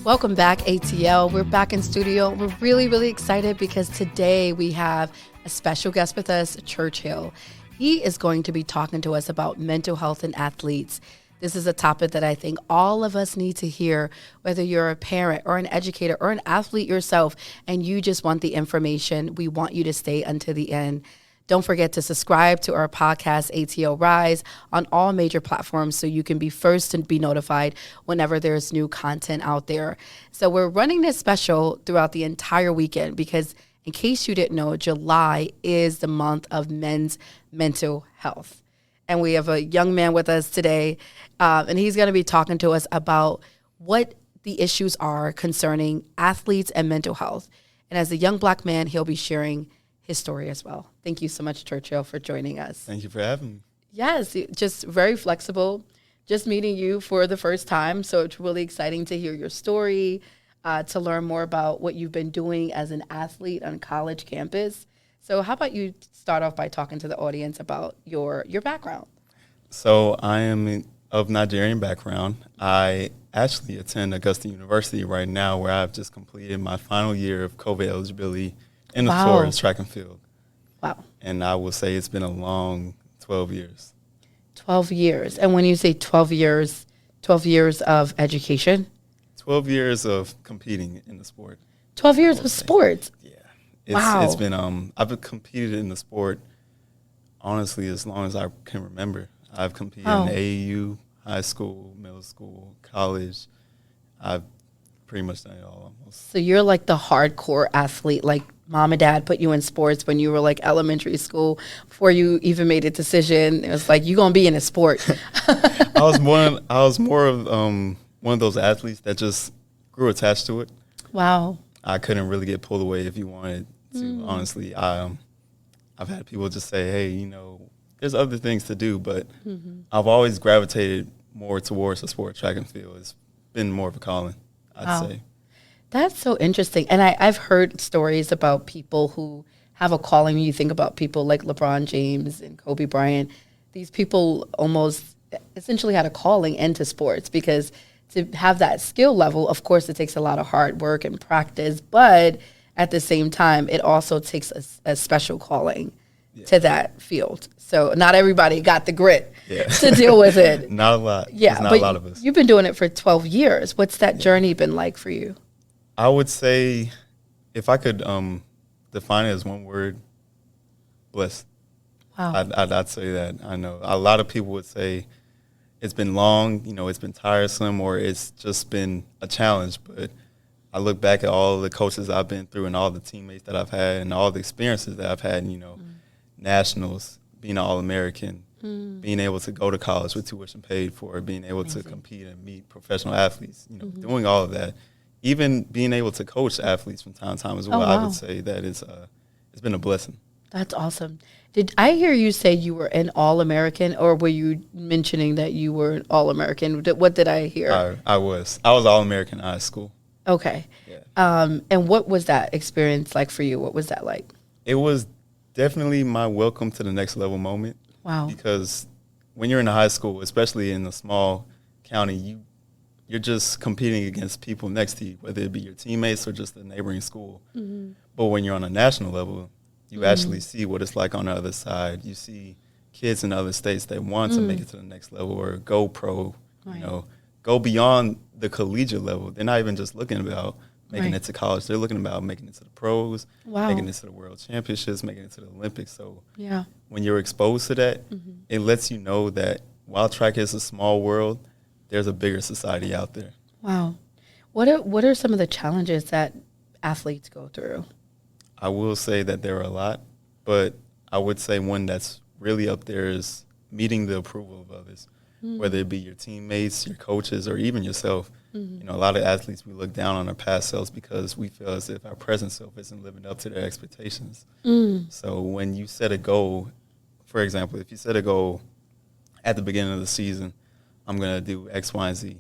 Welcome back, ATL. We're back in studio. We're really excited because today we have a special guest with us, Churchill. He is going to be talking to us about mental health in athletes. This is a topic that I think all of us need to hear, whether you're a parent or an educator or an athlete yourself, and you just want the information. We want you to stay until the end. Don't forget to subscribe to our podcast, ATL Rise, on all major platforms so you can be first to be notified whenever there's new content out there. So we're running this special throughout the entire weekend because, in case you didn't know, July is the month of men's mental health. And we have a young man with us today, and he's going to be talking to us about what the issues are concerning athletes and mental health. And as a young Black man, he'll be sharing his story as well. Thank you so much, Churchill, for joining us. Thank you for having me. Yes, just very flexible. Just meeting you for the first time, so it's really exciting to hear your story, to learn more about what you've been doing as an athlete on college campus. So how about you start off by talking to the audience about your background? So I am of Nigerian background. I actually attend Augusta University right now, where I've just completed my final year of COVID eligibility in the Florida track and field. Wow. And I will say it's been a long 12 years. 12 years. And when you say 12 years of education? 12 years of competing in the sport. 12 years of sports? Yeah. It's been, I've competed in the sport, honestly, as long as I can remember. I've competed in AAU, high school, middle school, college. I've pretty much done it all almost. So you're like the hardcore athlete, like mom and dad put you in sports when you were like elementary school before you even made a decision. It was like, you're going to be in a sport. I was more of one of those athletes that just grew attached to it. Wow. I couldn't really get pulled away if you wanted to. Honestly, I've had people just say, hey, there's other things to do, but I've always gravitated more towards the sport, track and field. It's been more of a calling, I'd say. That's so interesting. And I've heard stories about people who have a calling. You think about people like LeBron James and Kobe Bryant. These people almost essentially had a calling into sports because to have that skill level, of course, it takes a lot of hard work and practice. But at the same time, it also takes a special calling to that field. So not everybody got the grit to deal with it. Not a lot. Yeah, not a lot of us. You've been doing it for 12 years. What's that journey been like for you? I would say, if I could define it as one word, blessed. Wow. I'd say that. I know a lot of people would say it's been long, it's been tiresome, or it's just been a challenge. But I look back at all the coaches I've been through and all the teammates that I've had and all the experiences that I've had, nationals, being an All-American, being able to go to college with tuition paid for, being able to compete and meet professional athletes, doing all of that. Even being able to coach athletes from time to time as well, I would say that it's been a blessing. That's awesome. Did I hear you say you were an All-American, or were you mentioning that you were an All-American? What did I hear? I was All-American in high school. Okay. Yeah. And what was that experience like for you? What was that like? It was definitely my welcome to the next level moment. Wow. Because when you're in high school, especially in a small county, you're just competing against people next to you, whether it be your teammates or just the neighboring school. Mm-hmm. But when you're on a national level, you actually see what it's like on the other side. You see kids in other states that want to make it to the next level or go pro, go beyond the collegiate level. They're not even just looking about making it to college. They're looking about making it to the pros, making it to the world championships, making it to the Olympics. So when you're exposed to that, it lets you know that while track is a small world, there's a bigger society out there. Wow. What are some of the challenges that athletes go through? I will say that there are a lot, but I would say one that's really up there is meeting the approval of others, whether it be your teammates, your coaches, or even yourself. A lot of athletes, we look down on our past selves because we feel as if our present self isn't living up to their expectations. So when you set a goal, for example, if you set a goal at the beginning of the season, I'm going to do X, Y, and Z.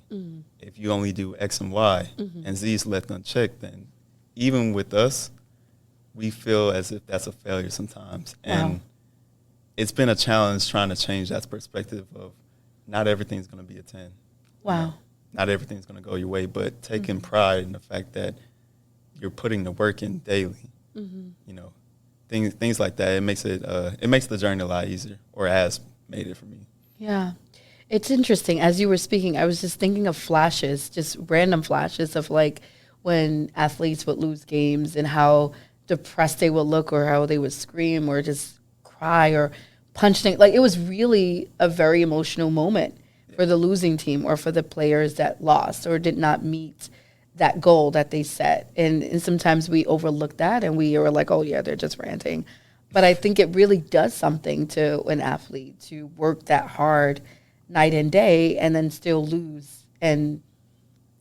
If you only do X and Y and Z is left unchecked, then even with us, we feel as if that's a failure sometimes. And it's been a challenge trying to change that perspective of not everything's going to be a 10. Wow. not everything's going to go your way, but taking pride in the fact that you're putting the work in daily. You know, things like that. It makes the journey a lot easier, or has made it for me. Yeah. It's interesting. As you were speaking, I was just thinking of flashes, just random flashes of like when athletes would lose games and how depressed they would look, or how they would scream or just cry or punch things. Like, it was really a very emotional moment for the losing team, or for the players that lost or did not meet that goal that they set. And sometimes we overlook that and we are like, oh yeah, they're just ranting. But I think it really does something to an athlete to work that hard night and day and then still lose. And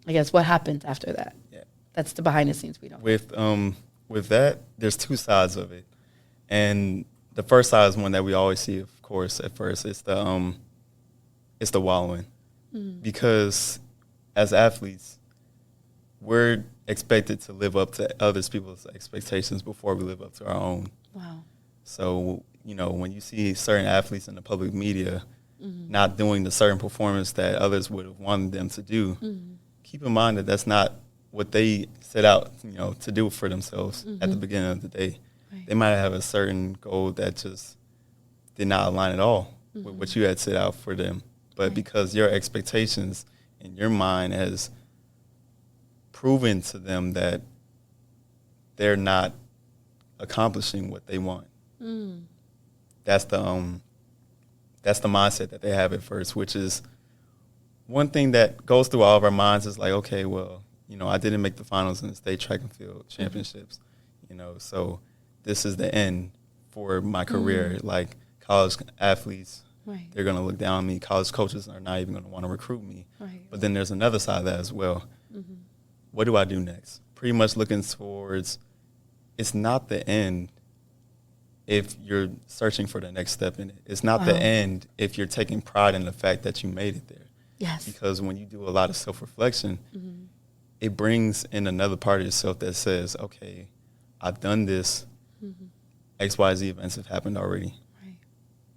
I guess what happens after that? Yeah. That's the behind the scenes we don't know. With that, there's two sides of it. And the first side is one that we always see, of course, at first. It's the wallowing. Because as athletes, we're expected to live up to others people's expectations before we live up to our own. Wow. So, you know, when you see certain athletes in the public media not doing the certain performance that others would have wanted them to do, keep in mind that that's not what they set out, you know, to do for themselves at the beginning of the day. Right. They might have a certain goal that just did not align at all with what you had set out for them. But because your expectations in your mind has proven to them that they're not accomplishing what they want. That's the mindset that they have at first, which is one thing that goes through all of our minds is like, okay, well, you know, I didn't make the finals in the state track and field championships, you know, so this is the end for my career. Like, college athletes, they're going to look down on me. College coaches are not even going to want to recruit me. But then there's another side of that as well. What do I do next? Pretty much looking towards, it's not the end if you're searching for the next step in it. It's not the end if you're taking pride in the fact that you made it there. Yes. Because when you do a lot of self-reflection, it brings in another part of yourself that says, okay, I've done this. X, Y, Z events have happened already.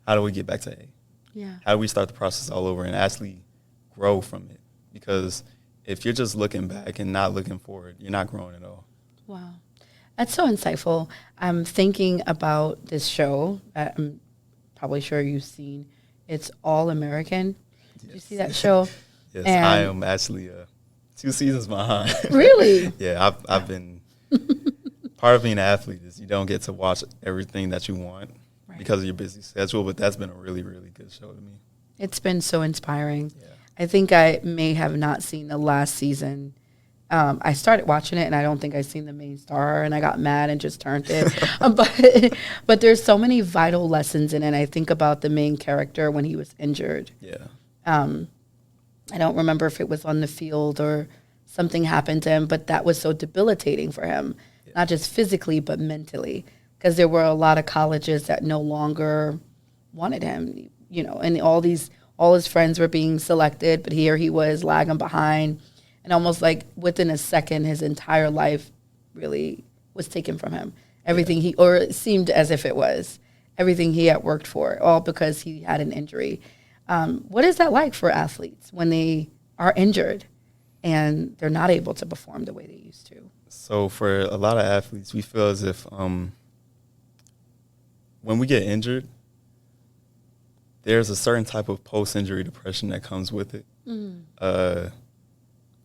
How do we get back to A? How do we start the process all over and actually grow from it? Because if you're just looking back and not looking forward, you're not growing at all. Wow. That's so insightful. I'm thinking about this show that I'm probably sure you've seen. It's All American. Did you see that show? Yes, and I am actually 2 seasons behind. Really? Yeah, I've been part of being an athlete is you don't get to watch everything that you want because of your busy schedule, but that's been a really, really good show to me. It's been so inspiring. Yeah. I think I may have not seen the last season. I started watching it, and I don't think I've seen the main star, and I got mad and just turned it. But there's so many vital lessons in it. I think about the main character when he was injured. Yeah. I don't remember if it was on the field or something happened to him, but that was so debilitating for him, not just physically but mentally, because there were a lot of colleges that no longer wanted him, you know, and all his friends were being selected, but here he was lagging behind. And almost like within a second, his entire life really was taken from him. Everything or it seemed as if it was, everything he had worked for, all because he had an injury. What is that like for athletes when they are injured and they're not able to perform the way they used to? So for a lot of athletes, we feel as if when we get injured, there's a certain type of post-injury depression that comes with it.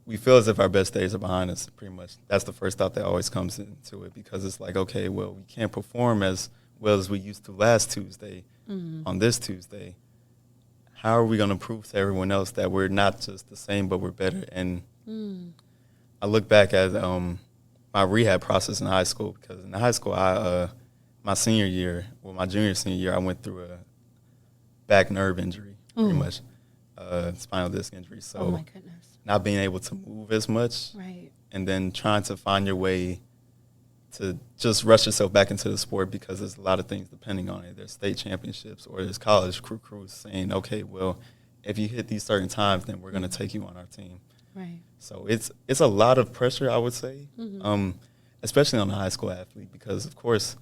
We feel as if our best days are behind us, pretty much. That's the first thought that always comes into it, because it's like, okay, well, we can't perform as well as we used to last Tuesday on this Tuesday. How are we going to prove to everyone else that we're not just the same, but we're better? And I look back at my rehab process in high school, because in high school, my senior year, my junior, senior year, I went through a back nerve injury, pretty much, spinal disc injury. So oh my goodness. Not being able to move as much, and then trying to find your way to just rush yourself back into the sport, because there's a lot of things depending on it. There's state championships or there's college crews saying, okay, well, if you hit these certain times, then we're going to take you on our team. So it's a lot of pressure, I would say, especially on a high school athlete, because, of course,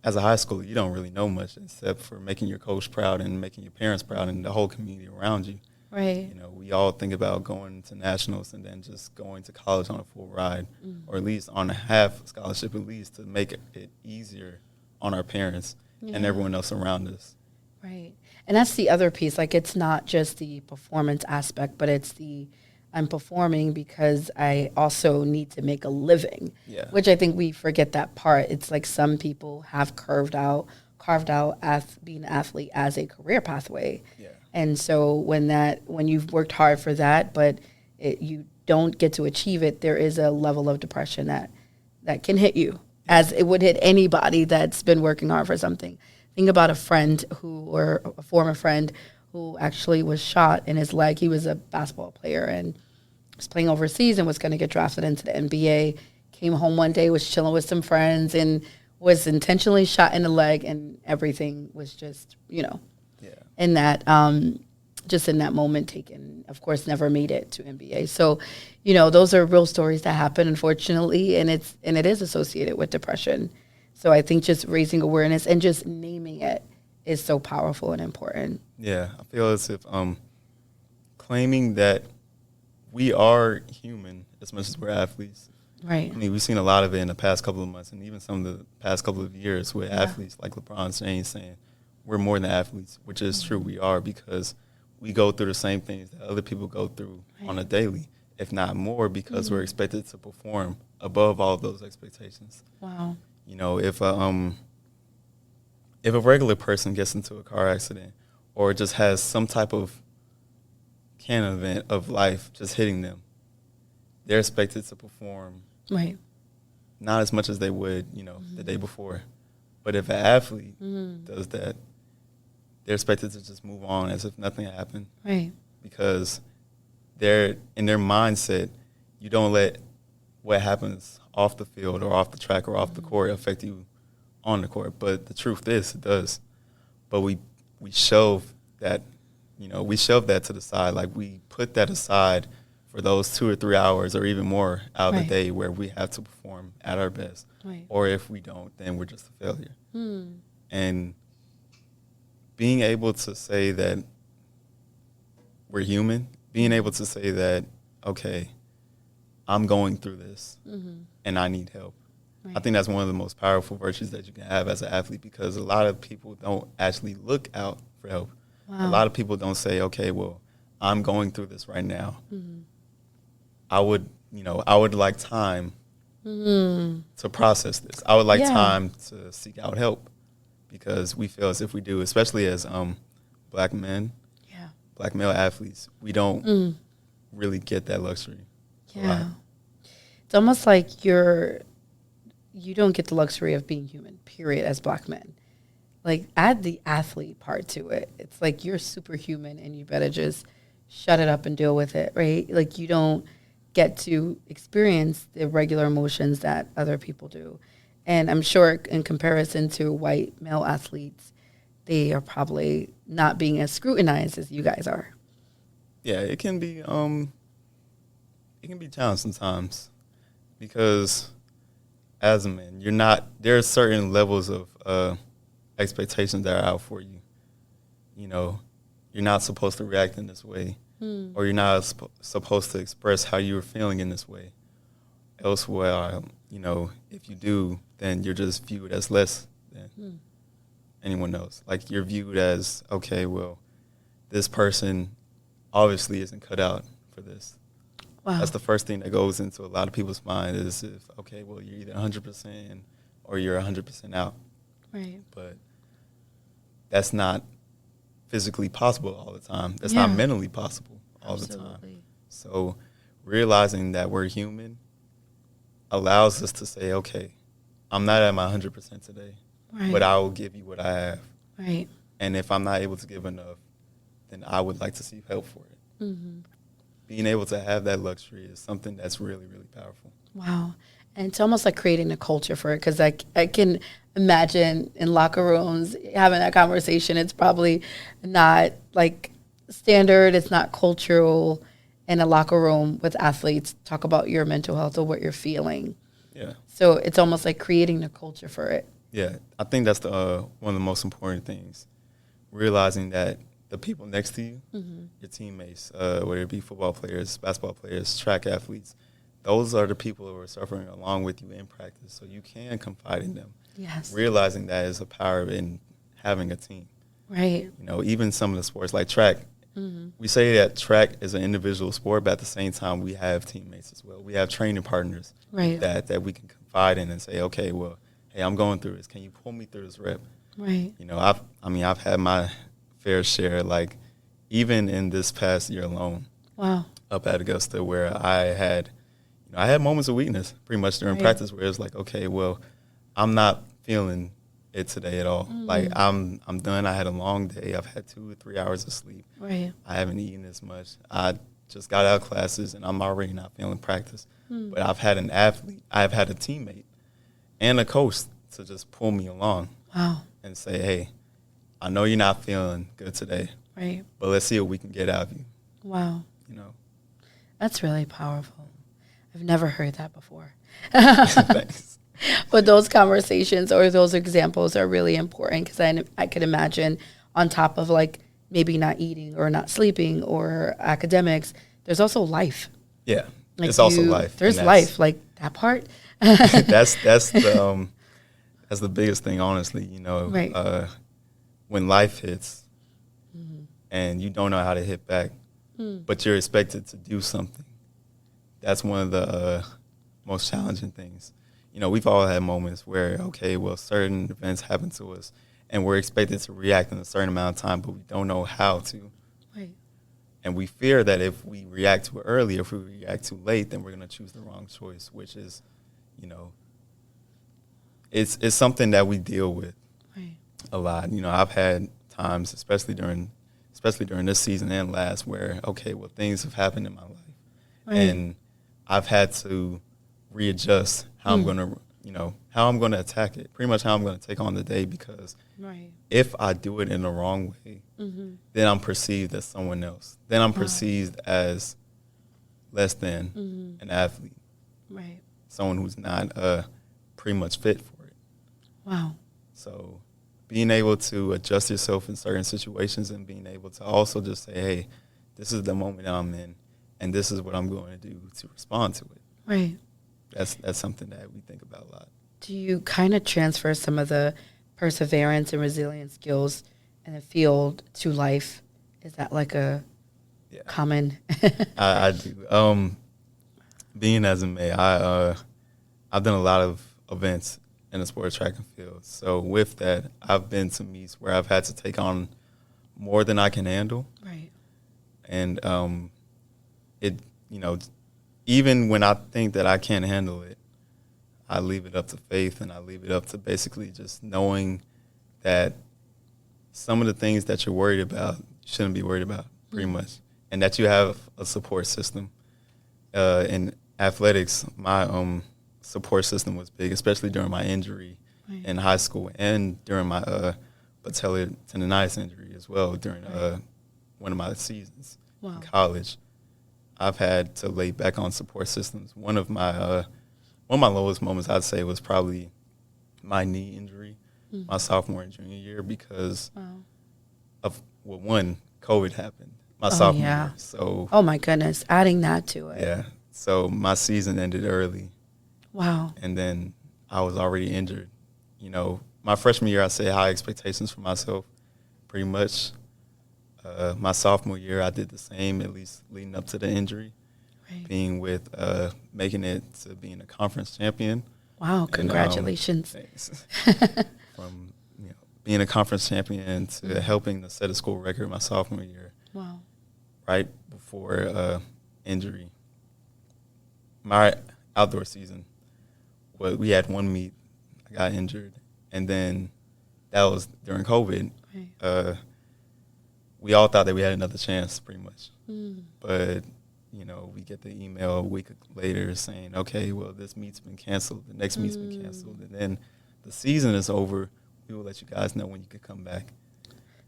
as a high schooler, you don't really know much except for making your coach proud and making your parents proud and the whole community around you. Right. You know, we all think about going to nationals and then just going to college on a full ride, or at least on a half scholarship, at least to make it easier on our parents and everyone else around us. Right. And that's the other piece. Like, it's not just the performance aspect, but it's the I'm performing because I also need to make a living, which I think we forget that part. It's like some people have carved out being an athlete as a career pathway. Yeah. And so when you've worked hard for that, but you don't get to achieve it, there is a level of depression that can hit you, as it would hit anybody that's been working hard for something. Think about a former friend who actually was shot in his leg. He was a basketball player and was playing overseas and was going to get drafted into the NBA. Came home one day, was chilling with some friends, and was intentionally shot in the leg, and everything was just, in that, just in that moment taken, of course, never made it to NBA. So, those are real stories that happen, unfortunately, and it is associated with depression. So I think just raising awareness and just naming it is so powerful and important. Yeah, I feel as if claiming that we are human as much as we're athletes. Right. I mean, we've seen a lot of it in the past couple of months and even some of the past couple of years with athletes like LeBron James saying we're more than athletes, which is true, we are, because we go through the same things that other people go through on a daily, if not more, because we're expected to perform above all of those expectations. Wow. If a regular person gets into a car accident or just has some type of canon event of life just hitting them, they're expected to perform not as much as they would, the day before. But if an athlete does that, they're expected to just move on as if nothing happened. Right. Because they're in their mindset, you don't let what happens off the field or off the track or off the court affect you on the court. But the truth is, it does. But we shove that, we shove that to the side. Like, we put that aside for those 2 or 3 hours or even more out of the day where we have to perform at our best. Right. Or if we don't, then we're just a failure. And being able to say that we're human, being able to say that, okay, I'm going through this and I need help. I think that's one of the most powerful virtues that you can have as an athlete, because a lot of people don't actually look out for help. A lot of people don't say, okay, well, I'm going through this right now. I would like time to process this. I would like time to seek out help, because we feel as if we do, especially as black men, black male athletes, we don't really get that luxury. Yeah. It's almost like you don't get the luxury of being human, period, as black men. Like, add the athlete part to it. It's like you're superhuman and you better just shut it up and deal with it, right? Like, you don't get to experience the regular emotions that other people do. And I'm sure in comparison to white male athletes, they are probably not being as scrutinized as you guys are. Yeah, it can be challenging sometimes, because as a man, there are certain levels of expectations that are out for you. You're not supposed to react in this way, or you're not supposed to express how you're feeling in this way. Elsewhere, if you do, then you're just viewed as less than anyone else. Like, you're viewed as, okay, well, this person obviously isn't cut out for this. Wow. That's the first thing that goes into a lot of people's mind is, okay, well, you're either 100% in or you're 100% out. Right. But that's not physically possible all the time. That's not mentally possible all the time. So realizing that we're human allows us to say, okay, I'm not at my 100% today, but I will give you what I have. Right. And if I'm not able to give enough, then I would like to seek help for it. Being able to have that luxury is something that's really, really powerful. Wow. And it's almost like creating a culture for it, because I can imagine in locker rooms having that conversation. It's probably not like standard. It's not cultural in a locker room with athletes. Talk about your mental health or what you're feeling. Yeah. So it's almost like creating a culture for it. Yeah. I think that's one of the most important things, realizing that the people next to you, your teammates, whether it be football players, basketball players, track athletes, those are the people who are suffering along with you in practice. So you can confide in them. Yes. Realizing that is a power in having a team. Right. You know, even some of the sports like track, we say that track is an individual sport, but at the same time, we have teammates as well. We have training partners that we can confide in and say, okay, well, hey, I'm going through this. Can you pull me through this rep? Right. You know, I've had my fair share, like even in this past year alone. Wow. Up at Augusta, where I had moments of weakness pretty much during practice, where it's like, okay, well, I'm not feeling it today at all. Like I'm done. I had a long day. I've had 2 or 3 hours of sleep. Right. I haven't eaten as much. I just got out of classes and I'm already not feeling practice. But I've had an athlete, I've had a teammate and a coach to just pull me along. Wow. And say, hey, I know you're not feeling good today. Right. But let's see what we can get out of you. Wow. You know. That's really powerful. I've never heard that before. Thanks. But those conversations or those examples are really important because I could imagine on top of like maybe not eating or not sleeping or academics, there's also life. Yeah, like it's also life. There's life, like that part. that's the biggest thing, honestly. You know, right. When life hits and you don't know how to hit back, but you're expected to do something. That's one of the most challenging things. You know, we've all had moments where, okay, well, certain events happen to us, and we're expected to react in a certain amount of time, but we don't know how to. Right. And we fear that if we react too early, or if we react too late, then we're going to choose the wrong choice, which is, you know, it's something that we deal with a lot. You know, I've had times, especially during this season and last, where, okay, well, things have happened in my life, and I've had to readjust how I'm going to, you know, how I'm going to attack it, pretty much how I'm going to take on the day, because if I do it in the wrong way, then I'm perceived as someone else. Then I'm perceived as less than an athlete, someone who's not pretty much fit for it. Wow. So being able to adjust yourself in certain situations and being able to also just say, hey, this is the moment I'm in, and this is what I'm going to do to respond to it. Right. That's something that we think about a lot. Do you kind of transfer some of the perseverance and resilience skills in the field to life? Is that like a common? I do. Being as a May, I've done a lot of events in the sport of track and field. So with that, I've been to meets where I've had to take on more than I can handle. Right. And even when I think that I can't handle it, I leave it up to faith, and I leave it up to basically just knowing that some of the things that you're worried about, you shouldn't be worried about, pretty much, and that you have a support system. In athletics, my support system was big, especially during my injury in high school and during my patellar tendonitis injury as well during one of my seasons in college. I've had to lay back on support systems. One of my lowest moments, I'd say, was probably my knee injury my sophomore and junior year because of COVID happened my sophomore year. So oh my goodness, adding that to it. Yeah. So my season ended early. Wow. And then I was already injured. You know, my freshman year, I set high expectations for myself, pretty much. My sophomore year, I did the same, at least leading up to the injury, being with making it to being a conference champion. Wow, congratulations. From being a conference champion to helping to set a school record my sophomore year. Wow. Right before injury. My outdoor season, we had one meet, I got injured, and then that was during COVID. Right. We all thought that we had another chance, pretty much. But, we get the email a week later saying, okay, well, this meet's been canceled. The next meet's been canceled. And then the season is over. We will let you guys know when you could come back.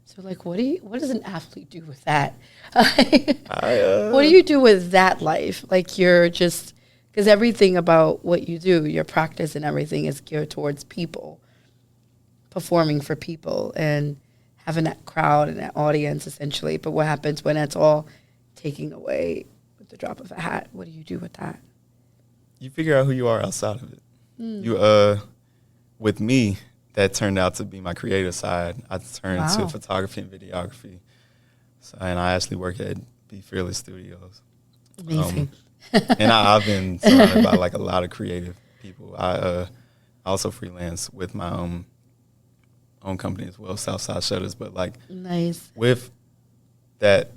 So, what does an athlete do with that? What do you do with that life? Like, you're just, because everything about what you do, your practice and everything is geared towards people, performing for people, and having that crowd and that audience essentially. But what happens when that's all taken away with the drop of a hat? What do you do with that? You figure out who you are outside of it. You with me, that turned out to be my creative side. I turned to photography and videography. So, and I actually work at Be Fearless Studios. Amazing. And I've been surrounded by like a lot of creative people. I also freelance with my own company as well, Southside Shutters. But like, nice. with that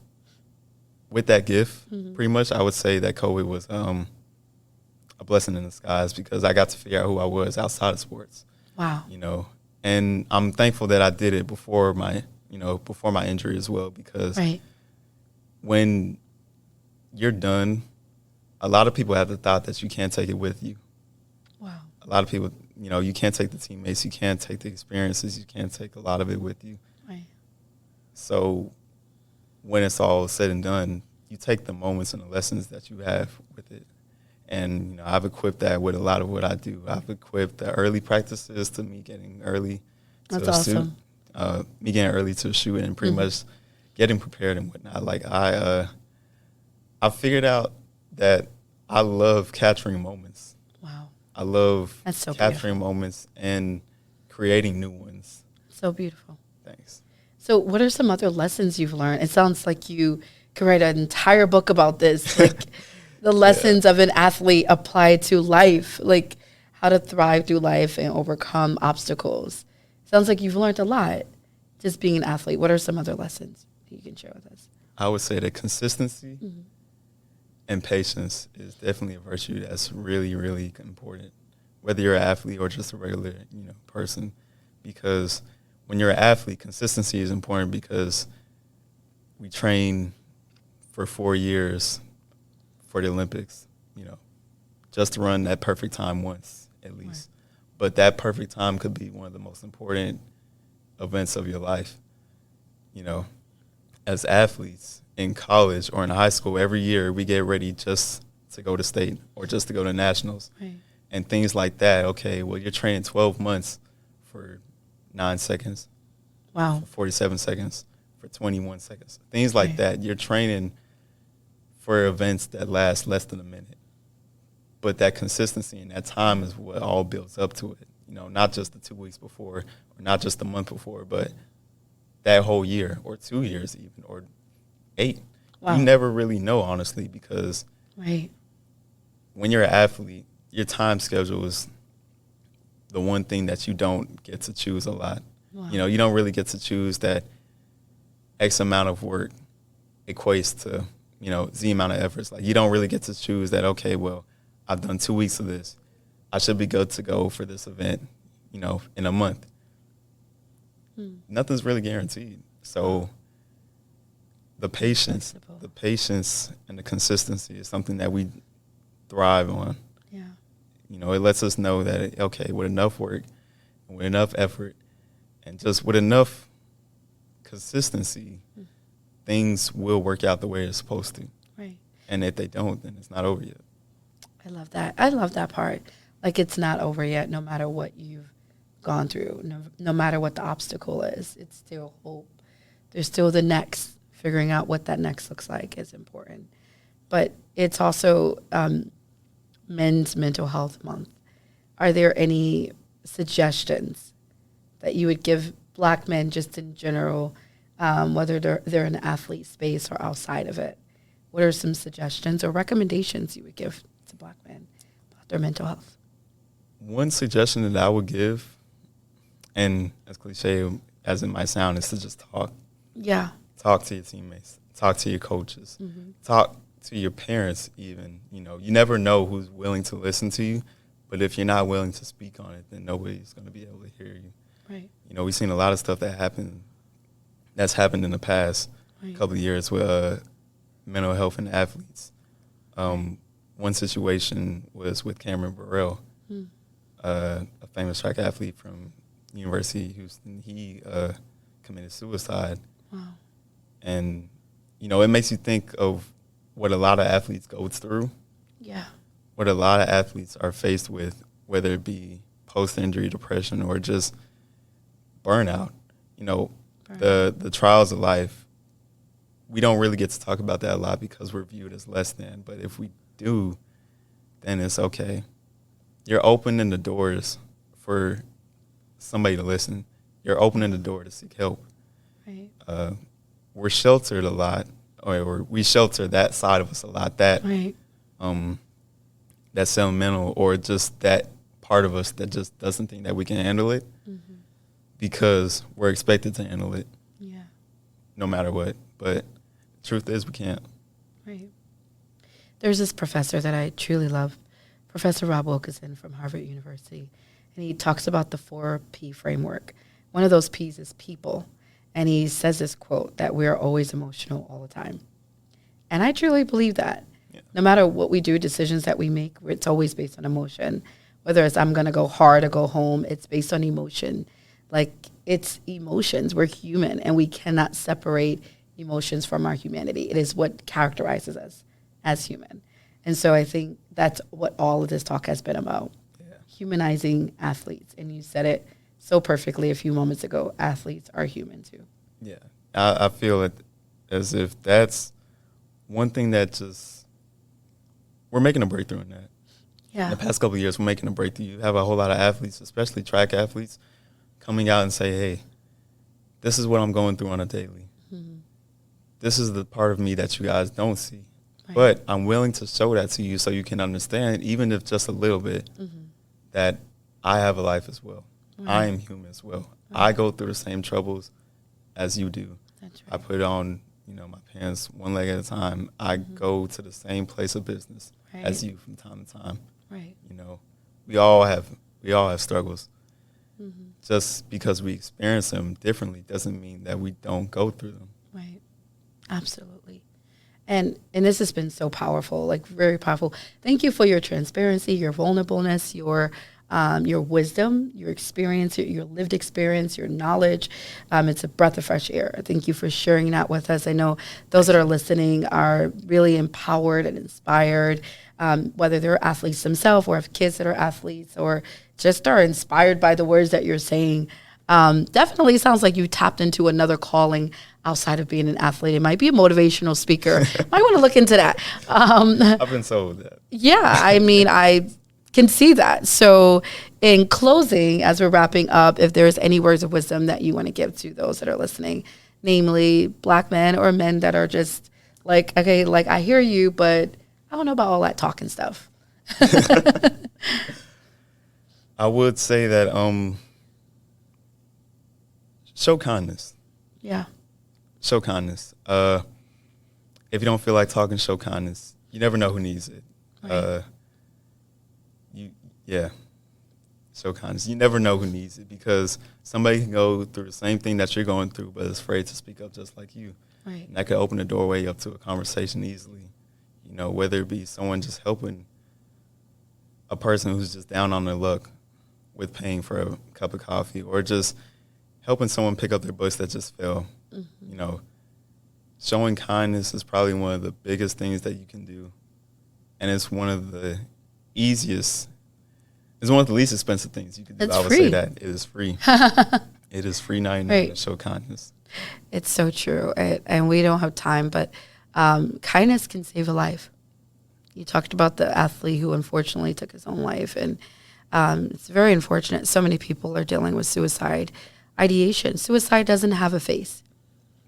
gift, pretty much, I would say that COVID was a blessing in disguise because I got to figure out who I was outside of sports. Wow. You know, and I'm thankful that I did it before my injury as well, because when you're done, a lot of people have the thought that you can't take it with you. Wow. A lot of people, you know, you can't take the teammates, you can't take the experiences, you can't take a lot of it with you. Right. So when it's all said and done, you take the moments and the lessons that you have with it. And, you know, I've equipped that with a lot of what I do. I've equipped the early practices to me getting early to That's awesome. Me getting early to shoot and pretty much getting prepared and whatnot. Like I figured out that I love capturing moments. Wow. I love so capturing beautiful. moments and creating new ones. So beautiful. Thanks. So what are some other lessons you've learned? It sounds like you could write an entire book about this, like the lessons of an athlete applied to life, like how to thrive through life and overcome obstacles. Sounds like you've learned a lot just being an athlete. What are some other lessons that you can share with us? I would say that consistency and patience is definitely a virtue that's really, really important, whether you're an athlete or just a regular, you know, person. Because when you're an athlete, consistency is important because we train for 4 years for the Olympics, you know, just to run that perfect time once at least. Right. But that perfect time could be one of the most important events of your life. You know, as athletes in college or in high school, every year we get ready just to go to state or just to go to nationals. Right. And things like that. Okay, well, you're training 12 months for 9 seconds. Wow. For 47 seconds, for 21 seconds. Things like that. You're training for events that last less than a minute. But that consistency and that time is what all builds up to it. You know, not just the 2 weeks before or not just the month before, but that whole year or 2 years even or 8. Wow. You never really know, honestly, because when you're an athlete, your time schedule is the one thing that you don't get to choose a lot. Wow. You know, you don't really get to choose that X amount of work equates to, you know, Z amount of efforts. Like, you don't really get to choose that, okay, well, I've done 2 weeks of this. I should be good to go for this event, you know, in a month. Nothing's really guaranteed. So the patience and the consistency is something that we thrive on. Yeah. You know, it lets us know that, okay, with enough work, and with enough effort, and just with enough consistency, things will work out the way it's supposed to. Right. And if they don't, then it's not over yet. I love that. I love that part. Like, it's not over yet, no matter what you've gone through, no matter what the obstacle is. It's still hope. There's still the next. Figuring out what that next looks like is important. But it's also Men's Mental Health Month. Are there any suggestions that you would give Black men just in general, whether they're in the athlete space or outside of it? What are some suggestions or recommendations you would give to Black men about their mental health? One suggestion that I would give, and as cliche as it might sound, is to just talk. Yeah. Talk to your teammates. Talk to your coaches. Talk to your parents even. You know, you never know who's willing to listen to you, but if you're not willing to speak on it, then nobody's going to be able to hear you. Right. You know, we've seen a lot of stuff that's happened in the past couple of years with mental health in athletes. One situation was with Cameron Burrell, a famous track athlete from University of Houston. He committed suicide. Wow. And, you know, it makes you think of what a lot of athletes go through. Yeah. What a lot of athletes are faced with, whether it be post-injury depression or just burnout. You know, the trials of life, we don't really get to talk about that a lot because we're viewed as less than. But if we do, then it's okay. You're opening the doors for somebody to listen. You're opening the door to seek help. Right. We're sheltered a lot, or we shelter that side of us a lot. That right. That sentimental, or just that part of us that just doesn't think that we can handle it, because we're expected to handle it. Yeah. No matter what. But the truth is, we can't. Right. There's this professor that I truly love, Professor Rob Wilkinson from Harvard University, and he talks about the 4P framework. One of those P's is people, and he says this quote that we're always emotional all the time. And I truly believe that. Yeah. No matter what we do, decisions that we make, it's always based on emotion. Whether it's I'm going to go hard or go home, it's based on emotion. Like, it's emotions. We're human, and we cannot separate emotions from our humanity. It is what characterizes us as human. And so I think that's what all of this talk has been about, humanizing athletes. And you said it so perfectly a few moments ago. Athletes are human, too. Yeah. I feel it as if that's one thing that just, we're making a breakthrough in that. Yeah. In the past couple of years, we're making a breakthrough. You have a whole lot of athletes, especially track athletes, coming out and say, hey, this is what I'm going through on a daily. Mm-hmm. This is the part of me that you guys don't see. Right. But I'm willing to show that to you so you can understand, even if just a little bit, that I have a life as well. Right. I am human as well. Right. I go through the same troubles as you do. That's right. I put on, my pants one leg at a time. I go to the same place of business as you from time to time. Right. We all have struggles. Just because we experience them differently doesn't mean that we don't go through them. Right. Absolutely. And this has been so powerful, like very powerful. Thank you for your transparency, your vulnerableness, your wisdom, your experience, your lived experience, your knowledge. It's a breath of fresh air. Thank you for sharing that with us. I know those that are listening are really empowered and inspired, whether they're athletes themselves or have kids that are athletes or just are inspired by the words that you're saying. Definitely sounds like you tapped into another calling outside of being an athlete. It might be a motivational speaker. Might want to look into that. I've been sold that. Yeah, I can see that. So in closing, as we're wrapping up, if there's any words of wisdom that you want to give to those that are listening, namely Black men or men that are just like, okay, like I hear you, but I don't know about all that talking stuff. I would say that show kindness. Yeah. Show kindness. If you don't feel like talking, show kindness. You never know who needs it. Right. Show kindness. You never know who needs it because somebody can go through the same thing that you're going through but is afraid to speak up just like you. Right. And that could open the doorway up to a conversation easily. Whether it be someone just helping a person who's just down on their luck with paying for a cup of coffee or just helping someone pick up their books that just fell. Showing kindness is probably one of the biggest things that you can do. And it's one of the easiest, it's one of the least expensive things you can do. It's I would free. say that. It is free. It is free 99 to show kindness. It's so true. And we don't have time, but kindness can save a life. You talked about the athlete who unfortunately took his own life. And it's very unfortunate. So many people are dealing with suicide ideation. Suicide doesn't have a face.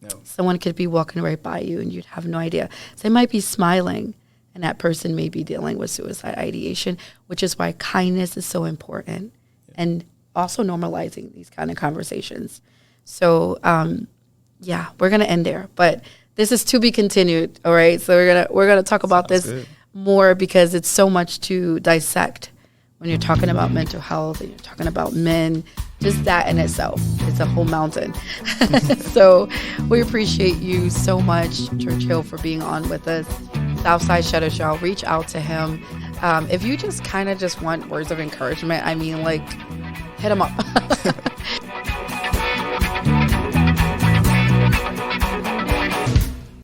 No. Someone could be walking right by you and you'd have no idea. So they might be smiling and that person may be dealing with suicide ideation, which is why kindness is so important and also normalizing these kind of conversations. So, we're going to end there, but this is to be continued. All right. So we're going to talk about this more because it's so much to dissect when you're talking about mental health and you're talking about men. Just that in itself, it's a whole mountain. So we appreciate you so much, Churchill, for being on with us. Southside Shutter Show, reach out to him. If you just kind of just want words of encouragement, hit him up.